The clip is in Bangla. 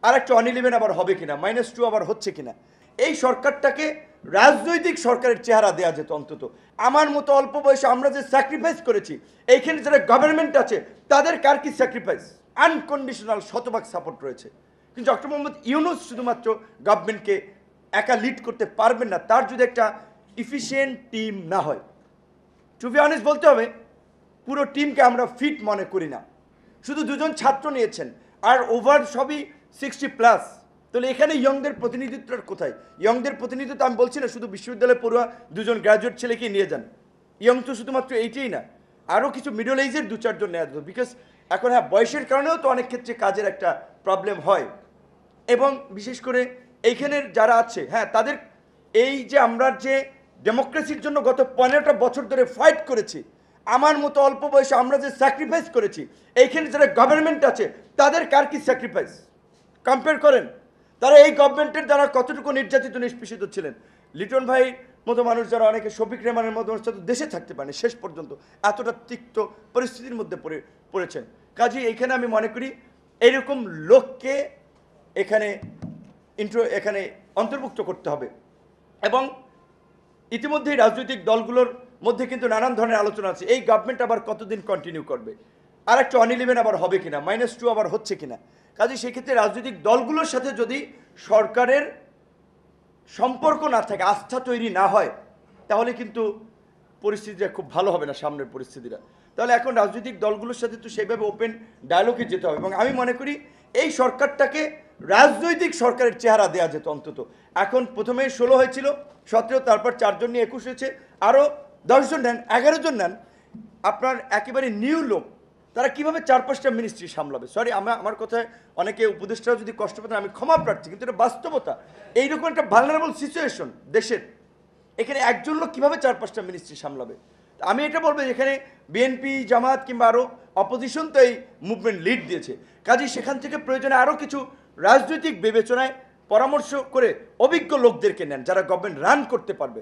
আর একটা অন-11 আবার হবে কিনা, -2 আবার হচ্ছে কিনা, এই সরকারটাকে রাজনৈতিক সরকারের চেহারা দেওয়া যেত অন্তত। আমার মতো অল্প বয়সে আমরা যে স্যাক্রিফাইস করেছি, এইখানে যারা গভর্নমেন্ট আছে তাদের কার কি স্যাক্রিফাইস, আনকন্ডিশনাল শতভাগ সাপোর্ট রয়েছে। কিন্তু ডক্টর মোহাম্মদ ইউনূস শুধুমাত্র গভর্নমেন্টকে একা লিড করতে পারবেন না, তার যদি একটা ইফিশিয়েন্ট টিম না হয়। টু বি অনেস্ট বলতে হবে, পুরো টিমকে আমরা ফিট মনে করি না। শুধু দুজন ছাত্র নিয়েছেন, আর ওভার সবই 60+। তাহলে এখানে ইয়ংদের প্রতিনিধিত্বটা কোথায়? ইয়ংদের প্রতিনিধিত্ব আমি বলছি না শুধু বিশ্ববিদ্যালয়ে পড়ুয়া দুজন গ্র্যাজুয়েট ছেলেকে নিয়ে যান। ইয়ং তো শুধুমাত্র এইটাই না, আরও কিছু মিডল এজের 2-4 জন নেওয়া যেত। বিকজ এখন হ্যাঁ, বয়সের কারণেও তো অনেক ক্ষেত্রে কাজের একটা প্রবলেম হয়। এবং বিশেষ করে এইখানের যারা আছে, হ্যাঁ, তাদের এই যে আমরা যে ডেমোক্রেসির জন্য গত 15টা বছর ধরে ফাইট করেছি, আমার মতো অল্প বয়সে আমরা যে স্যাক্রিফাইস করেছি, এইখানে যারা গভর্নমেন্ট আছে তাদের কার কি স্যাক্রিফাইস কম্পেয়ার করেন। তারা এই গভর্নমেন্টের দ্বারা কতটুকু নির্যাতিত নিষ্পেষিত ছিলেন। লিটন ভাই মতো মানুষ যারা, অনেকে শফিক রেহমানের মতো মানুষ তো দেশে থাকতে পারেনি শেষ পর্যন্ত, এতটা তিক্ত পরিস্থিতির মধ্যে পড়েছেন। কাজেই এইখানে আমি মনে করি এইরকম লোককে এখানে এখানে অন্তর্ভুক্ত করতে হবে। এবং ইতিমধ্যেই রাজনৈতিক দলগুলোর মধ্যে কিন্তু নানান ধরনের আলোচনা আছে, এই গভর্নমেন্ট আবার কতদিন কন্টিনিউ করবে, আর একটা অন-11 আবার হবে কিনা, -2 আবার হচ্ছে কিনা। কাজে সেক্ষেত্রে রাজনৈতিক দলগুলোর সাথে যদি সরকারের সম্পর্ক না থাকে, আস্থা তৈরি না হয়, তাহলে কিন্তু পরিস্থিতিটা খুব ভালো হবে না, সামনের পরিস্থিতিটা। তাহলে এখন রাজনৈতিক দলগুলোর সাথে তো সেইভাবে ওপেন ডায়ালগে যেতে হবে। এবং আমি মনে করি এই সরকারটাকে রাজনৈতিক সরকারের চেহারা দেওয়া যেত অন্তত। এখন প্রথমে 16 হয়েছিল, 17, তারপর 4 জন নিয়ে 21 হয়েছে, আরও 10 জন নেন, 11 জন নেন। আপনার একেবারে নিউ লোক, তারা কীভাবে 4-5টা মিনিস্ট্রি সামলাবে? সরি, আমার কথায় অনেকে উপদেষ্টারা যদি কষ্ট পেতেন আমি ক্ষমা প্রার্থী, কিন্তু এটা বাস্তবতা। এইরকম একটা ভালনারেবল সিচুয়েশন দেশের, এখানে একজন লোক কীভাবে 4-5টা মিনিস্ট্রি সামলাবে? আমি এটা বলবো, এখানে বিএনপি, জামাত কিংবা আরও অপোজিশন তো এই মুভমেন্ট লিড দিয়েছে। কাজেই সেখান থেকে প্রয়োজনে আরও কিছু রাজনৈতিক বিবেচনায় পরামর্শ করে অভিজ্ঞ লোকদেরকে নেন, যারা গভর্নমেন্ট রান করতে পারবে।